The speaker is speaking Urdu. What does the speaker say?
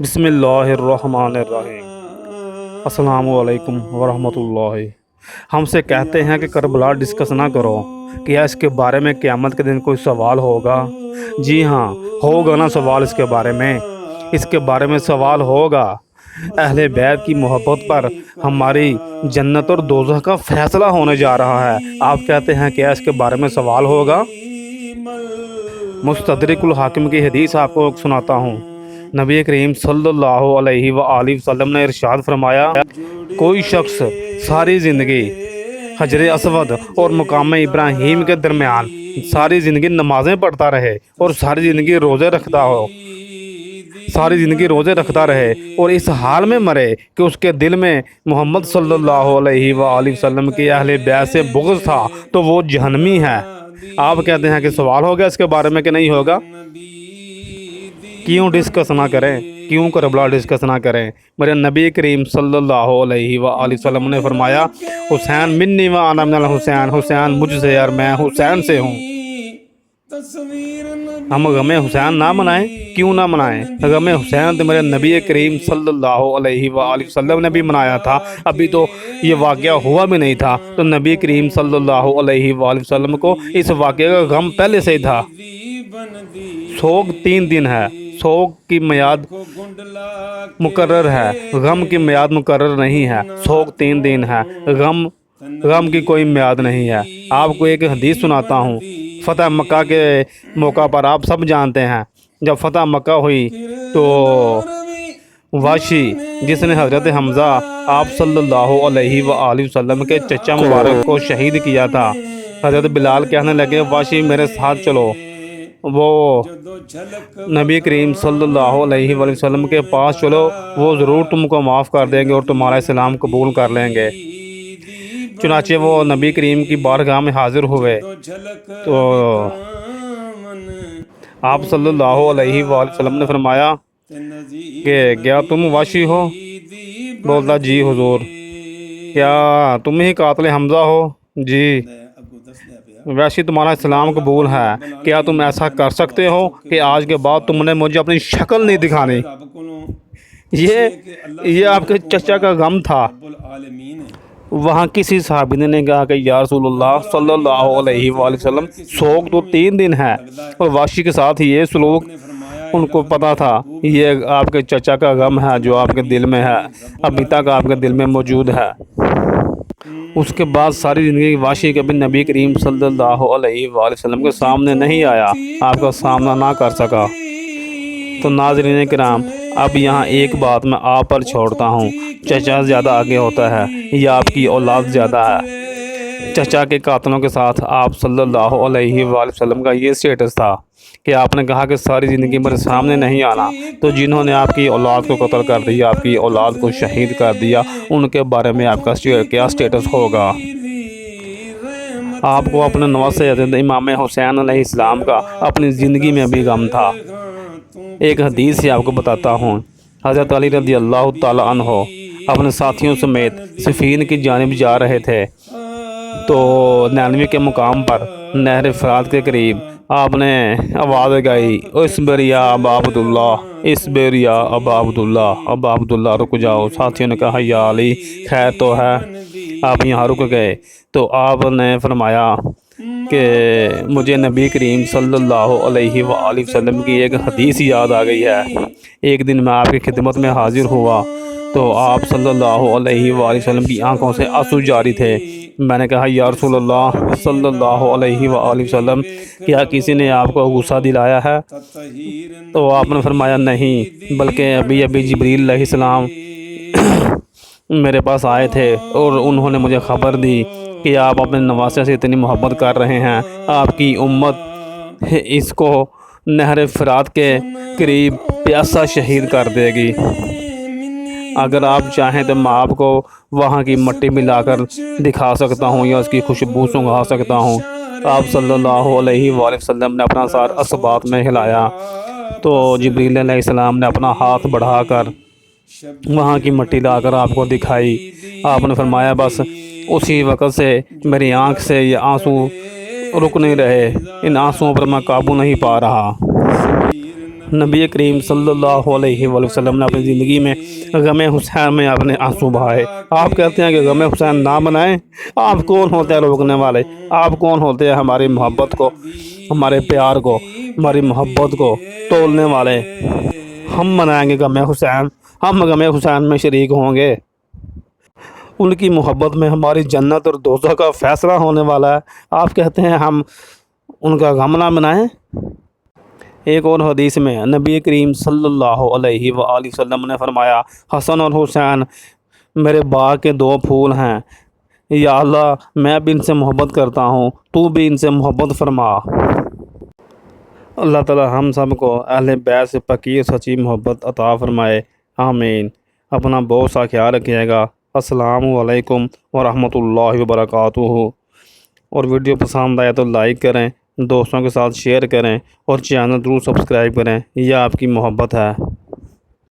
بسم اللہ الرحمن الرحیم۔ السلام علیکم ورحمۃ اللہ۔ ہم سے کہتے ہیں کہ کربلا ڈسکس نہ کرو، کیا اس کے بارے میں قیامت کے دن کوئی سوال ہوگا؟ جی ہاں، ہوگا نا سوال اس کے بارے میں۔ اس کے بارے میں سوال ہوگا۔ اہل بیت کی محبت پر ہماری جنت اور دوزخ کا فیصلہ ہونے جا رہا ہے۔ آپ کہتے ہیں کیا اس کے بارے میں سوال ہوگا؟ مستدرک الحاکم کی حدیث آپ کو سناتا ہوں۔ نبی کریم صلی اللہ علیہ وآلہ وسلم نے ارشاد فرمایا، کوئی شخص ساری زندگی حجر اسود اور مقام ابراہیم کے درمیان ساری زندگی نمازیں پڑھتا رہے اور ساری زندگی روزے رکھتا رہے اور اس حال میں مرے کہ اس کے دل میں محمد صلی اللہ علیہ وآلہ وسلم کی اہل بیت سے بغض تھا، تو وہ جہنمی ہے۔ آپ کہتے ہیں کہ سوال ہوگا اس کے بارے میں کہ نہیں ہوگا؟ کیوں ڈسکس نہ کریں؟ کیوں کربلا ڈسکس نہ کریں؟ میرے نبی کریم صلی اللہ علیہ وآلہ وسلم نے فرمایا، حسین منی و انا من الحسین، حسین مجھ سے اور میں حسین سے ہوں۔ ہم غم حسین نہ منائیں؟ کیوں نہ منائیں؟ غم حسین تو میرے نبی کریم صلی اللہ علیہ وآلہ وسلم نے بھی منایا تھا۔ ابھی تو یہ واقعہ ہوا بھی نہیں تھا، تو نبی کریم صلی اللہ علیہ وآلہ وسلم کو اس واقعے کا غم پہلے سے ہی تھا۔ سوگ 3 دن ہے، سوگ کی میعاد مقرر ہے، غم کی میعاد مقرر نہیں ہے۔ سوگ 3 دن ہے، غم کی کوئی میعاد نہیں ہے۔ آپ کو ایک حدیث سناتا ہوں۔ فتح مکہ کے موقع پر آپ سب جانتے ہیں، جب فتح مکہ ہوئی تو واشی جس نے حضرت حمزہ آپ صلی اللہ علیہ وآلہ وسلم کے چچا مبارک کو شہید کیا تھا، حضرت بلال کہنے لگے، واشی میرے ساتھ چلو، وہ نبی کریم صلی اللہ علیہ وآلہ وسلم کے پاس چلو، وہ ضرور تم کو معاف کر دیں گے اور تمہارا اسلام قبول کر لیں گے۔ چنانچہ وہ نبی کریم کی بارگاہ میں حاضر ہوئے تو آپ صلی اللہ علیہ وآلہ وسلم نے فرمایا کہ کیا تم واشی ہو؟ بولتا جی حضور۔ کیا تم ہی قاتل حمزہ ہو؟ جی۔ ویسے تمہارا اسلام قبول ہے، کیا تم ایسا کر سکتے ہو کہ آج کے بعد تم نے مجھے اپنی شکل نہیں دکھانی؟ یہ آپ کے چچا کا غم تھا۔ وہاں کسی صحابی نے کہا کہ یا رسول اللہ صلی اللہ علیہ وآلہ وسلم، سوگ تو 3 دن ہے اور واشی کے ساتھ یہ سلوک، ان کو پتا تھا یہ آپ کے چچا کا غم ہے جو آپ کے دل میں ہے، ابھی تک آپ کے دل میں موجود ہے۔ اس کے بعد ساری زندگی واشی کبھی نبی کریم صلی اللہ علیہ وآلہ وسلم کے سامنے نہیں آیا، آپ کا سامنا نہ کر سکا۔ تو ناظرین کرام، اب یہاں ایک بات میں آپ پر چھوڑتا ہوں، چچا زیادہ آگے ہوتا ہے یا آپ کی اولاد زیادہ ہے؟ چچا کے قاتلوں کے ساتھ آپ صلی اللہ علیہ وآلہ وسلم کا یہ سٹیٹس تھا کہ آپ نے کہا کہ ساری زندگی میرے سامنے نہیں آنا، تو جنہوں نے آپ کی اولاد کو قتل کر دیا، آپ کی اولاد کو شہید کر دیا، ان کے بارے میں آپ کا کیا سٹیٹس ہوگا؟ آپ کو اپنے نواسے حضرت امام حسین علیہ السلام کا اپنی زندگی میں بھی غم تھا۔ ایک حدیث سے آپ کو بتاتا ہوں، حضرت علی رضی اللہ تعالیٰ عنہ اپنے ساتھیوں سمیت صفین کی جانب جا رہے تھے، تو 99 کے مقام پر نہر فرات کے قریب آپ نے آواز گائی، اصبر یا ابا عبداللہ، اصبر یا ابا عبداللہ، ابا عبداللہ رک جاؤ۔ ساتھیوں نے کہا یا علی خیر تو ہے؟ آپ یہاں رک گئے تو آپ نے فرمایا کہ مجھے نبی کریم صلی اللہ علیہ وآلہ وسلم کی ایک حدیث یاد آ گئی ہے۔ ایک دن میں آپ کی خدمت میں حاضر ہوا تو آپ صلی اللہ علیہ وآلہ وسلم کی آنکھوں سے آنسو جاری تھے۔ میں نے کہا یا رسول اللہ صلی اللہ علیہ وآلہ وسلم، کیا کسی نے آپ کو غصہ دلایا ہے؟ تو آپ نے فرمایا نہیں، بلکہ ابھی جبریل علیہ السلام میرے پاس آئے تھے اور انہوں نے مجھے خبر دی کہ آپ اپنے نواسے سے اتنی محبت کر رہے ہیں، آپ کی امت اس کو نہر فرات کے قریب پیاسا شہید کر دے گی۔ اگر آپ چاہیں تو میں آپ کو وہاں کی مٹی ملا کر دکھا سکتا ہوں یا اس کی خوشبو سنگھا سکتا ہوں۔ آپ صلی اللہ علیہ وآلہ وسلم نے اپنا سار اسبات میں ہلایا تو جبریل علیہ السلام نے اپنا ہاتھ بڑھا کر وہاں کی مٹی لا کر آپ کو دکھائی۔ آپ نے فرمایا بس اسی وقت سے میری آنکھ سے یہ آنسو رک نہیں رہے، ان آنسوؤں پر میں قابو نہیں پا رہا۔ نبی کریم صلی اللہ علیہ وآلہ وسلم نے اپنی زندگی میں غم حسین میں اپنے آنسو بہائے۔ آپ کہتے ہیں کہ غم حسین نہ منائیں؟ آپ کون ہوتے ہیں روکنے والے؟ آپ کون ہوتے ہیں ہماری محبت کو، ہمارے پیار کو، ہماری محبت کو تولنے والے؟ ہم منائیں گے غم حسین، ہم غم حسین میں شریک ہوں گے۔ ان کی محبت میں ہماری جنت اور دوزخ کا فیصلہ ہونے والا ہے، آپ کہتے ہیں ہم ان کا غم نہ منائیں؟ ایک اور حدیث میں نبی کریم صلی اللہ علیہ وآلہ وسلم نے فرمایا، حسن اور حسین میرے باغ کے دو پھول ہیں، یا اللہ میں بھی ان سے محبت کرتا ہوں، تو بھی ان سے محبت فرما۔ اللہ تعالی ہم سب کو اہل بیت سے پکی اور سچی محبت عطا فرمائے، آمین۔ اپنا بہت سا خیال رکھیے گا۔ السلام علیکم ورحمۃ اللہ وبرکاتہ۔ اور ویڈیو پسند آئے تو لائک کریں، دوستوں کے ساتھ شیئر کریں اور چینل ضرور سبسکرائب کریں، یہ آپ کی محبت ہے۔